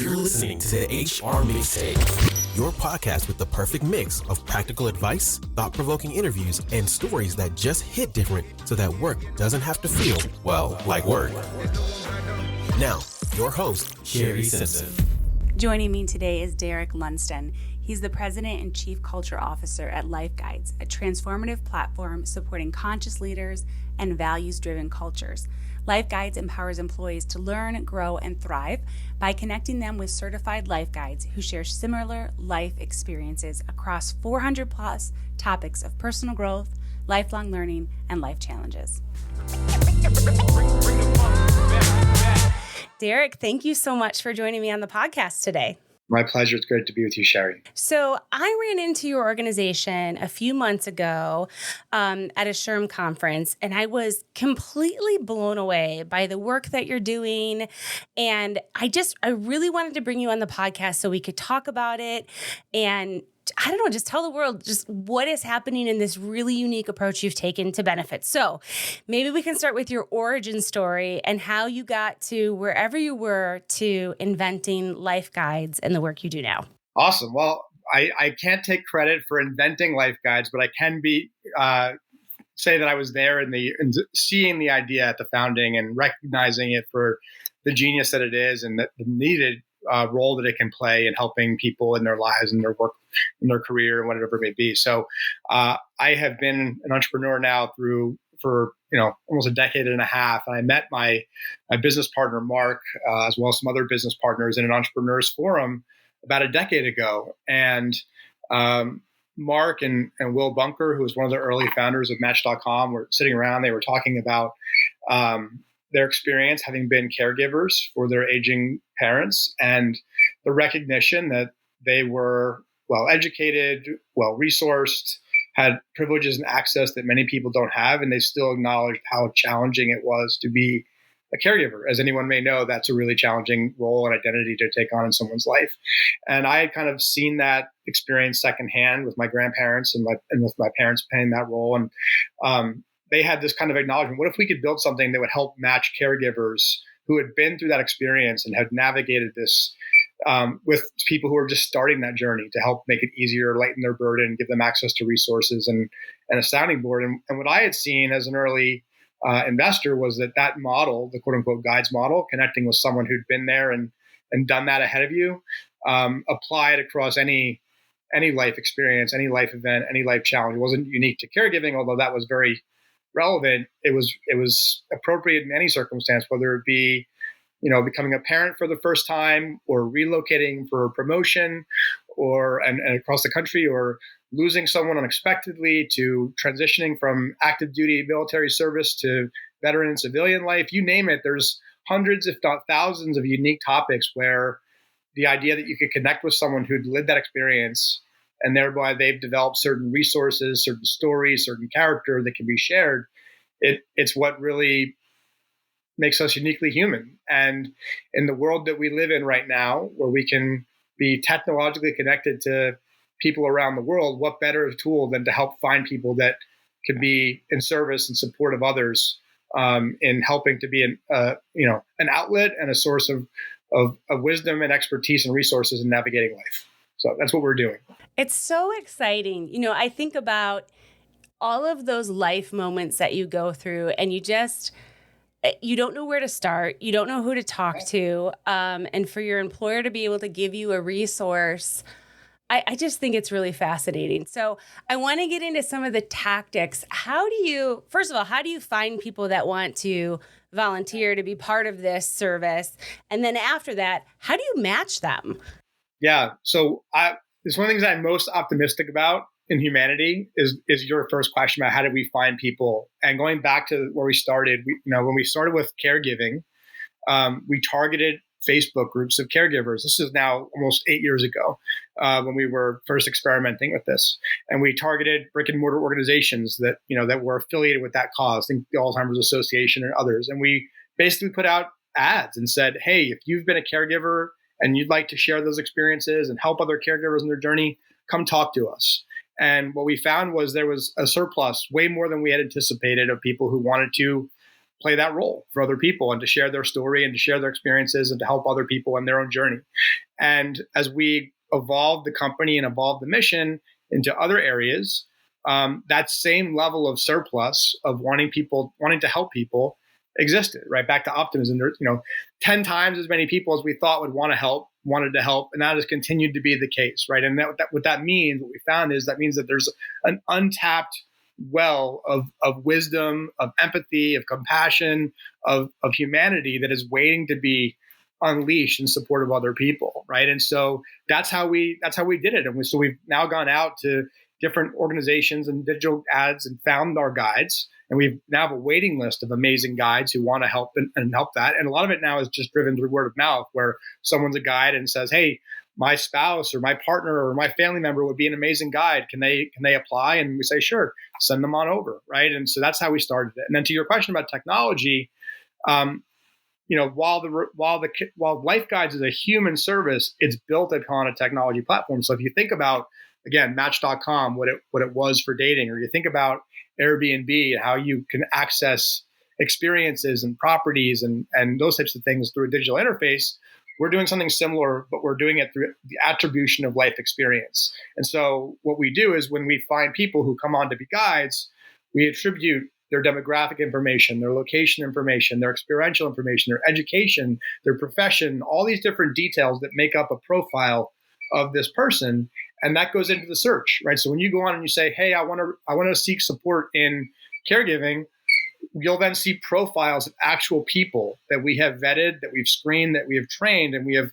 You're listening to the HR Mixtape, your podcast with the perfect mix of practical advice, thought-provoking interviews, and stories that just hit different so that work doesn't have to feel, well, like work. Now, your host, Shari Simpson. Joining me today is Derek Lundsten. He's the President and Chief Culture Officer at LifeGuides, a transformative platform supporting conscious leaders and values-driven cultures. LifeGuides empowers employees to learn, grow, and thrive by connecting them with certified life guides who share similar life experiences across 400 plus topics of personal growth, lifelong learning, and life challenges. Derek, thank you so much for joining me on the podcast today. My pleasure. It's great to be with you, Shari. So I ran into your organization a few months ago at a SHRM conference, and I was completely blown away by the work that you're doing. And I really wanted to bring you on the podcast so we could talk about it and I don't know, just tell the world just what is happening in this really unique approach you've taken to benefit. So maybe we can start with your origin story and how you got to wherever you were to inventing LifeGuides and the work you do now. Awesome. Well, I can't take credit for inventing LifeGuides, but I can say that I was there in seeing the idea at the founding and recognizing it for the genius that it is and the needed role that it can play in helping people in their lives and their work, in their career, and whatever it may be. So I have been an entrepreneur now for almost a decade and a half. And I met my business partner, Mark, as well as some other business partners in an entrepreneurs forum about a decade ago. And Mark and Will Bunker, who was one of the early founders of Match.com, were sitting around. They were talking about their experience having been caregivers for their aging parents and the recognition that they were well-educated, well-resourced, had privileges and access that many people don't have, and they still acknowledged how challenging it was to be a caregiver. As anyone may know, that's a really challenging role and identity to take on in someone's life. And I had kind of seen that experience secondhand with my grandparents and with my parents playing that role. And they had this kind of acknowledgement: what if we could build something that would help match caregivers who had been through that experience and had navigated this with people who are just starting that journey, to help make it easier, lighten their burden, give them access to resources and a sounding board. And what I had seen as an early investor was that model, the quote unquote guides model, connecting with someone who'd been there and done that ahead of you, applied across any life experience, any life event, any life challenge. It wasn't unique to caregiving, although that was very relevant. It was appropriate in any circumstance, whether it be becoming a parent for the first time, or relocating for a promotion, or and across the country, or losing someone unexpectedly, to transitioning from active duty military service to veteran and civilian life. You name it. There's hundreds, if not thousands, of unique topics where the idea that you could connect with someone who'd lived that experience, and thereby they've developed certain resources, certain stories, certain character that can be shared. It's what really makes us uniquely human. And in the world that we live in right now, where we can be technologically connected to people around the world, what better tool than to help find people that can be in service and support of others, in helping to be an outlet and a source of wisdom and expertise and resources in navigating life. So that's what we're doing. It's so exciting. I think about all of those life moments that you go through, and you don't know where to start. You don't know who to talk to. And for your employer to be able to give you a resource, I just think it's really fascinating. So I want to get into some of the tactics. First of all, how do you find people that want to volunteer to be part of this service? And then after that, how do you match them? Yeah. So it's one of the things I'm most optimistic about in humanity is your first question about how do we find people. And going back to where we started, when we started with caregiving, we targeted Facebook groups of caregivers. This is now almost 8 years ago, when we were first experimenting with this. And we targeted brick and mortar organizations that were affiliated with that cause, think the Alzheimer's Association and others. And we basically put out ads and said, hey, if you've been a caregiver and you'd like to share those experiences and help other caregivers in their journey, come talk to us. And what we found was there was a surplus, way more than we had anticipated, of people who wanted to play that role for other people and to share their story and to share their experiences and to help other people in their own journey. And as we evolved the company and evolved the mission into other areas, that same level of surplus of wanting to help people existed, right? Back to optimism. There, 10 times as many people as we thought wanted to help. And that has continued to be the case, right? And what that means, what we found is that means that there's an untapped well of wisdom, of empathy, of compassion, of humanity that is waiting to be unleashed in support of other people, right? And so that's how we did it. And so we've now gone out to different organizations and digital ads and found our guides. And we now have a waiting list of amazing guides who want to help and help that. And a lot of it now is just driven through word of mouth, where someone's a guide and says, hey, my spouse or my partner or my family member would be an amazing guide. Can they apply? And we say, sure, send them on over, right? And so that's how we started it. And then to your question about technology, while LifeGuides is a human service, it's built upon a technology platform. So if you think about, again, Match.com, what it was for dating, or you think about Airbnb and how you can access experiences and properties and those types of things through a digital interface, we're doing something similar, but we're doing it through the attribution of life experience. And so what we do is when we find people who come on to be guides, we attribute their demographic information, their location information, their experiential information, their education, their profession, all these different details that make up a profile of this person. And that goes into the search, right? So when you go on and you say, hey, I want to seek support in caregiving, you'll then see profiles of actual people that we have vetted, that we've screened, that we have trained, and we have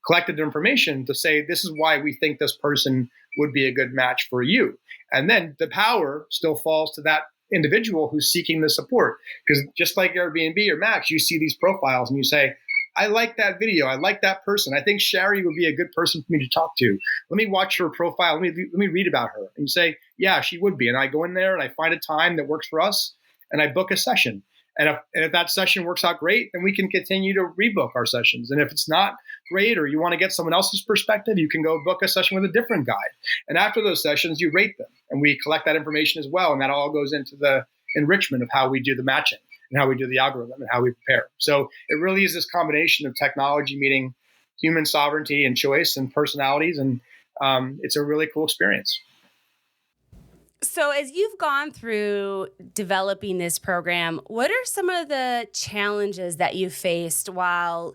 collected the information to say, this is why we think this person would be a good match for you. And then the power still falls to that individual who's seeking the support. Because just like Airbnb or Max, you see these profiles and you say, I like that video. I like that person. I think Shari would be a good person for me to talk to. Let me watch her profile. Let me read about her. And you say, yeah, she would be. And I go in there and I find a time that works for us and I book a session. And if that session works out great, then we can continue to rebook our sessions. And if it's not great, or you want to get someone else's perspective, you can go book a session with a different guide. And after those sessions, you rate them. And we collect that information as well. And that all goes into the enrichment of how we do the matching and how we do the algorithm and how we prepare. So it really is this combination of technology meeting human sovereignty and choice and personalities. And it's a really cool experience. So as you've gone through developing this program, what are some of the challenges that you faced while,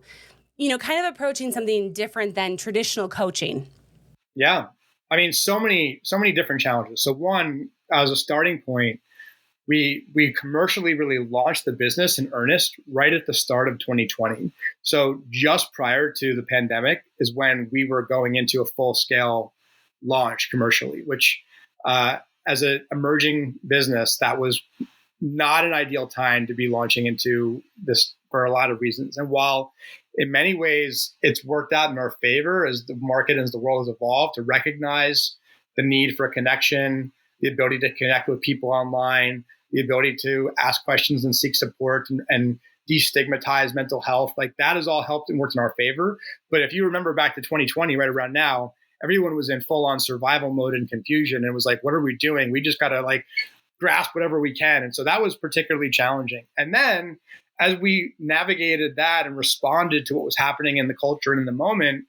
kind of approaching something different than traditional coaching? Yeah. I mean, so many different challenges. So one, as a starting point, we commercially really launched the business in earnest right at the start of 2020. So just prior to the pandemic is when we were going into a full scale launch commercially, which as an emerging business, that was not an ideal time to be launching into this for a lot of reasons. And while in many ways it's worked out in our favor as the market and as the world has evolved to recognize the need for a connection, the ability to connect with people online, the ability to ask questions and seek support and destigmatize mental health, like that has all helped and worked in our favor. But if you remember back to 2020, right around now, everyone was in full on survival mode and confusion. And it was like, what are we doing? We just got to grasp whatever we can. And so that was particularly challenging. And then as we navigated that and responded to what was happening in the culture and in the moment,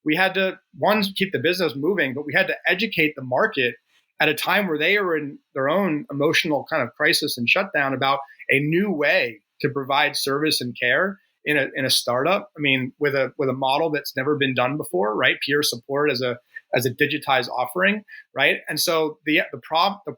we had to, one, keep the business moving, but we had to educate the market at a time where they are in their own emotional kind of crisis and shutdown about a new way to provide service and care in a startup. I mean, with a model that's never been done before, right? Peer support as a digitized offering, right? And so the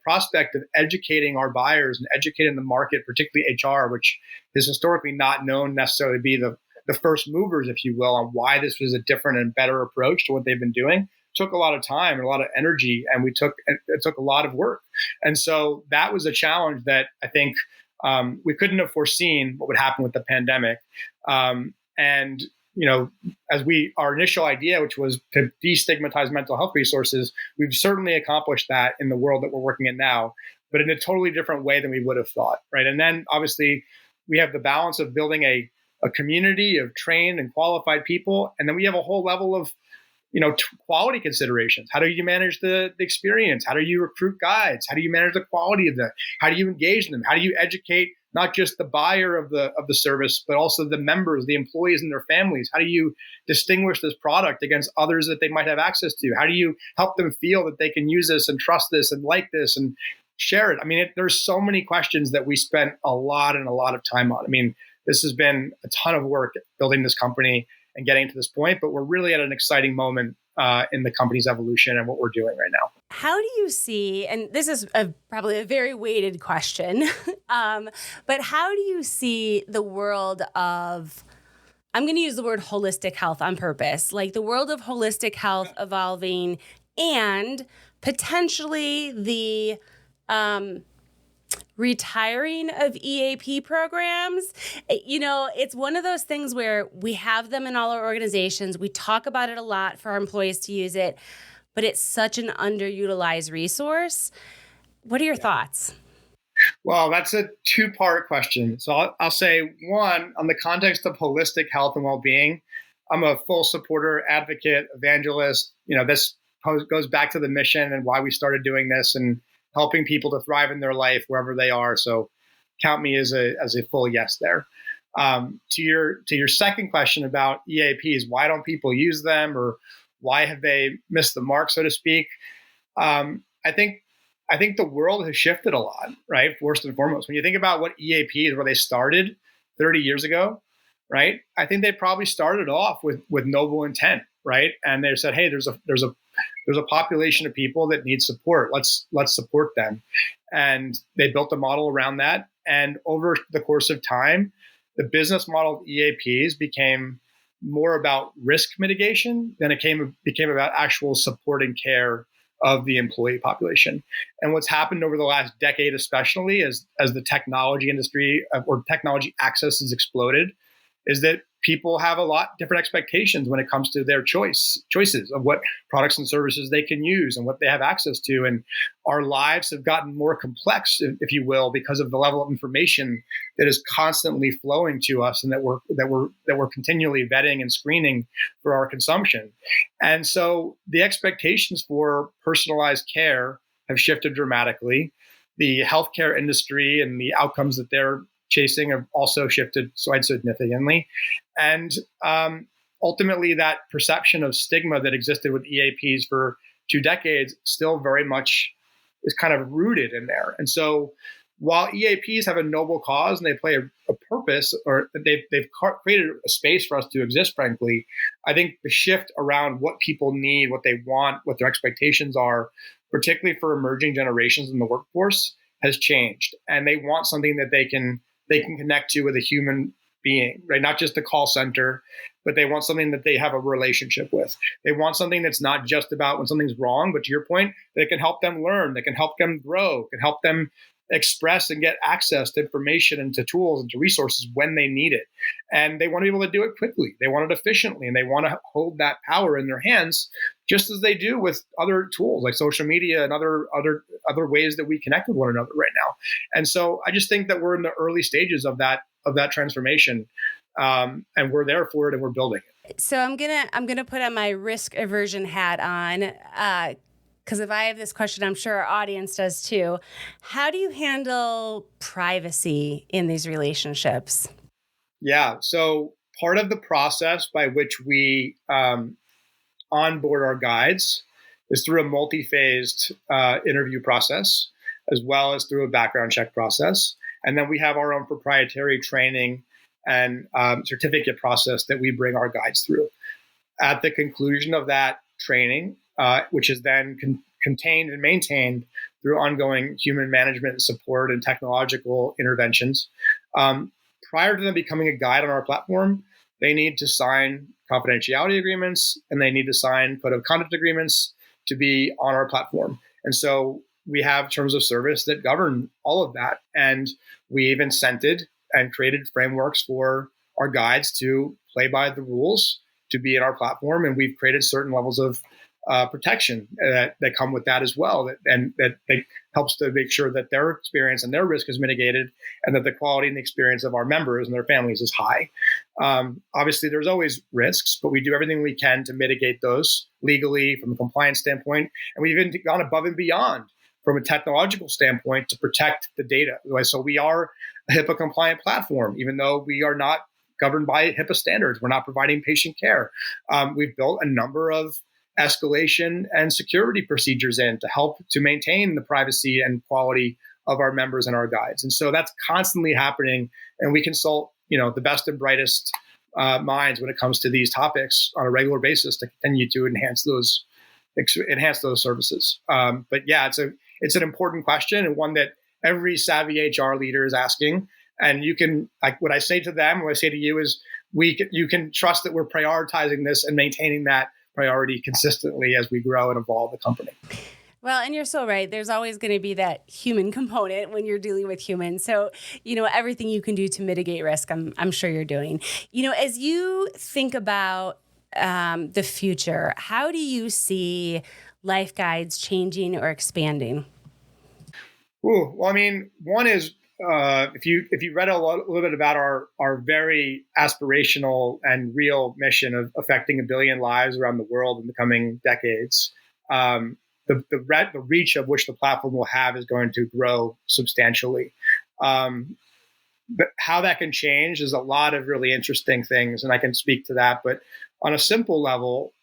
prospect of educating our buyers and educating the market, particularly HR, which is historically not known necessarily to be the first movers, if you will, on why this was a different and better approach to what they've been doing, took a lot of time and a lot of energy, and it took a lot of work. And so that was a challenge that I think we couldn't have foreseen what would happen with the pandemic. And our initial idea, which was to destigmatize mental health resources, we've certainly accomplished that in the world that we're working in now, but in a totally different way than we would have thought, right? And then obviously we have the balance of building a community of trained and qualified people, and then we have a whole level of quality considerations. How do you manage the experience? How do you recruit guides? How do you manage the quality of them? How do you engage them? How do you educate not just the buyer of the service, but also the members, the employees and their families? How do you distinguish this product against others that they might have access to? How do you help them feel that they can use this and trust this and like this and share it? I mean, there's so many questions that we spent a lot of time on. I mean, this has been a ton of work building this company and getting to this point, but we're really at an exciting moment in the company's evolution and what we're doing right now. How do you see, and this is probably a very weighted question, but how do you see the world of, I'm going to use the word holistic health on purpose, like the world of holistic health evolving and potentially the retiring of EAP programs? You know, it's one of those things where we have them in all our organizations. We talk about it a lot for our employees to use it, but it's such an underutilized resource. What are your thoughts? Well, that's a two-part question. So I'll say, one, on the context of holistic health and well-being, I'm a full supporter, advocate, evangelist. You know, this goes back to the mission and why we started doing this and helping people to thrive in their life wherever they are. So count me as a full yes there. To your second question about EAPs, why don't people use them, or why have they missed the mark, so to speak? I think the world has shifted a lot, right? First and foremost, when you think about what EAPs, where they started 30 years ago, right? I think they probably started off with noble intent, right? And they said, hey, there's a population of people that need support. Let's support them. And they built a model around that. And over the course of time, the business model of EAPs became more about risk mitigation than it became about actual support and care of the employee population. And what's happened over the last decade, especially as the technology industry or technology access has exploded, is that people have a lot different expectations when it comes to their choices of what products and services they can use and what they have access to. And our lives have gotten more complex, if you will, because of the level of information that is constantly flowing to us and that we're continually vetting and screening for our consumption. And so the expectations for personalized care have shifted dramatically. The healthcare industry and the outcomes that they're chasing have also shifted quite significantly. And ultimately, that perception of stigma that existed with EAPs for 2 decades still very much is kind of rooted in there. And so while EAPs have a noble cause and they play a purpose, or they've created a space for us to exist, frankly, I think the shift around what people need, what they want, what their expectations are, particularly for emerging generations in the workforce, has changed. And they want something that they can connect to with a human being, right? Not just a call center, but they want something that they have a relationship with. They want something that's not just about when something's wrong, but to your point, that can help them learn, that can help them grow, can help them express and get access to information and to tools and to resources when they need it. And they want to be able to do it quickly. They want it efficiently, and they want to hold that power in their hands, just as they do with other tools like social media and other ways that we connect with one another right now. And so I just think that we're in the early stages of that transformation, and we're there for it, and we're building it. So I'm gonna put on my risk aversion hat on, because if I have this question, I'm sure our audience does too. How do you handle privacy in these relationships? Yeah. So part of the process by which we onboard our guides is through a multi-phased interview process, as well as through a background check process. And then we have our own proprietary training and certificate process that we bring our guides through. At the conclusion of that training, which is then contained and maintained through ongoing human management support and technological interventions. Prior to them becoming a guide on our platform, they need to sign confidentiality agreements, and they need to sign code of conduct agreements to be on our platform. And so we have terms of service that govern all of that. And we've incented and created frameworks for our guides to play by the rules, to be in our platform. And we've created certain levels of protection that come with that as well. That helps to make sure that their experience and their risk is mitigated, and that the quality and the experience of our members and their families is high. Obviously, there's always risks, but we do everything we can to mitigate those legally from a compliance standpoint. And we've even gone above and beyond from a technological standpoint to protect the data. So we are a HIPAA compliant platform, even though we are not governed by HIPAA standards. We're not providing patient care. We've built a number of escalation and security procedures in to help to maintain the privacy and quality of our members and our guides. And so that's constantly happening. And we consult, the best and brightest minds when it comes to these topics on a regular basis to continue to enhance those services. But yeah, it's an important question, and one that every savvy HR leader is asking. And you can, like, what I say to them, what I say to you is, you can trust that we're prioritizing this and maintaining that priority consistently as we grow and evolve the company. Well, and you're so right. There's always going to be that human component when you're dealing with humans. So, everything you can do to mitigate risk, I'm sure you're doing. As you think about the future, how do you see LifeGuides changing or expanding? Ooh, well, I mean, one is if you read a little bit about our very aspirational and real mission of affecting 1 billion lives around the world in the coming decades, the reach of which the platform will have is going to grow substantially. But how that can change is a lot of really interesting things, and I can speak to that. But on a simple level,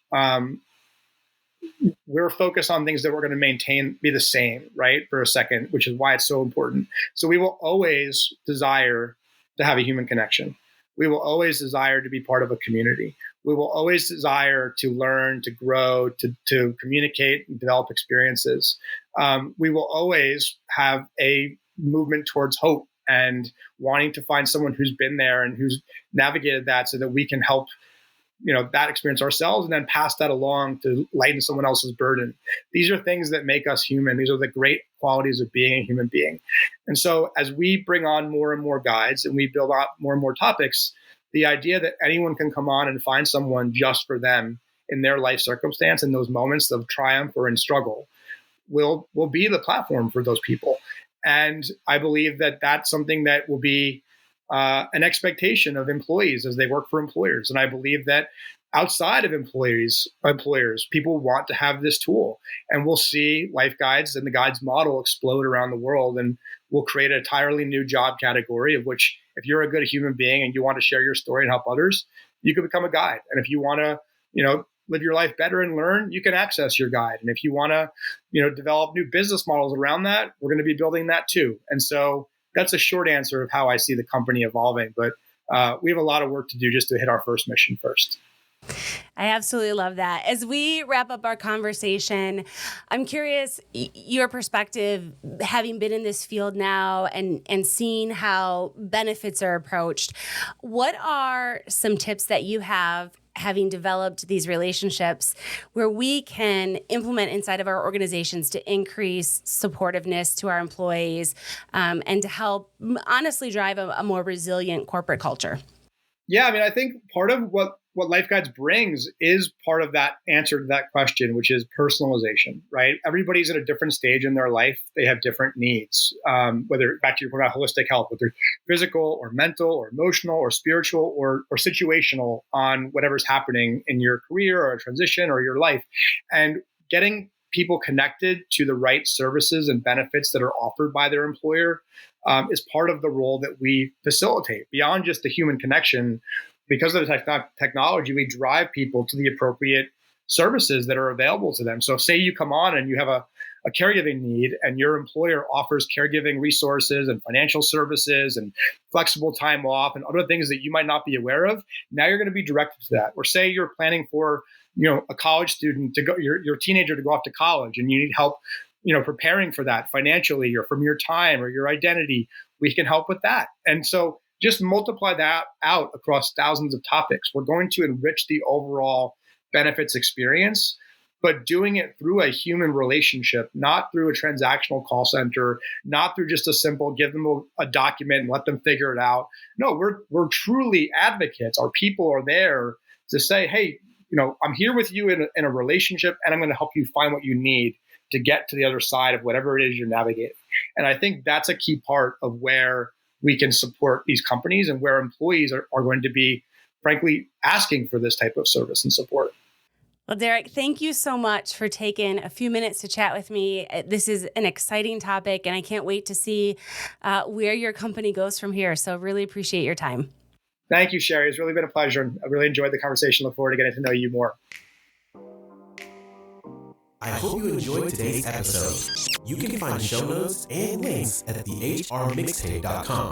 we're focused on things that we're going to be the same, right, for a second, which is why it's so important. So we will always desire to have a human connection. We will always desire to be part of a community. We will always desire to learn, to grow, to communicate and develop experiences. We will always have a movement towards hope and wanting to find someone who's been there and who's navigated that so that we can help that experience ourselves and then pass that along to lighten someone else's burden. These are things that make us human. These are the great qualities of being a human being. And so as we bring on more and more guides and we build out more and more topics, the idea that anyone can come on and find someone just for them in their life circumstance, in those moments of triumph or in struggle, will be the platform for those people. And I believe that that's something that will be an expectation of employees as they work for employers. And I believe that outside of employers, people want to have this tool. And we'll see LifeGuides and the guides model explode around the world. And we'll create an entirely new job category of which, if you're a good human being and you want to share your story and help others, you can become a guide. And if you want to, live your life better and learn, you can access your guide. And if you want to, develop new business models around that, we're going to be building that too. And so that's a short answer of how I see the company evolving. But we have a lot of work to do just to hit our first mission first. I absolutely love that. As we wrap up our conversation, I'm curious, your perspective, having been in this field now and seeing how benefits are approached, what are some tips that you have, having developed these relationships, where we can implement inside of our organizations to increase supportiveness to our employees and to help honestly drive a more resilient corporate culture? Yeah, I mean, I think part of what LifeGuides brings is part of that answer to that question, which is personalization, right? Everybody's at a different stage in their life. They have different needs, whether, back to your point about holistic health, whether physical or mental or emotional or spiritual or situational on whatever's happening in your career or a transition or your life. And getting people connected to the right services and benefits that are offered by their employer is part of the role that we facilitate. Beyond just the human connection, because of the technology, we drive people to the appropriate services that are available to them. So say you come on and you have a caregiving need and your employer offers caregiving resources and financial services and flexible time off and other things that you might not be aware of. Now you're going to be directed to that. Or say you're planning for, a college student to go, your teenager to go off to college and you need help, preparing for that financially or from your time or your identity, we can help with that. And so just multiply that out across thousands of topics. We're going to enrich the overall benefits experience, but doing it through a human relationship, not through a transactional call center, not through just a simple give them a document and let them figure it out. No, we're truly advocates. Our people are there to say, hey, I'm here with you in a relationship, and I'm going to help you find what you need to get to the other side of whatever it is you're navigating. And I think that's a key part of where we can support these companies and where employees are going to be, frankly, asking for this type of service and support. Well, Derek, thank you so much for taking a few minutes to chat with me. This is an exciting topic, and I can't wait to see where your company goes from here. So really appreciate your time. Thank you, Shari. It's really been a pleasure. I really enjoyed the conversation. Look forward to getting to know you more. I hope you enjoyed today's episode. You can find show notes and links at thehrmixtape.com.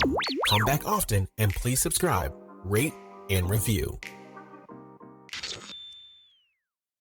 Come back often and please subscribe, rate, and review.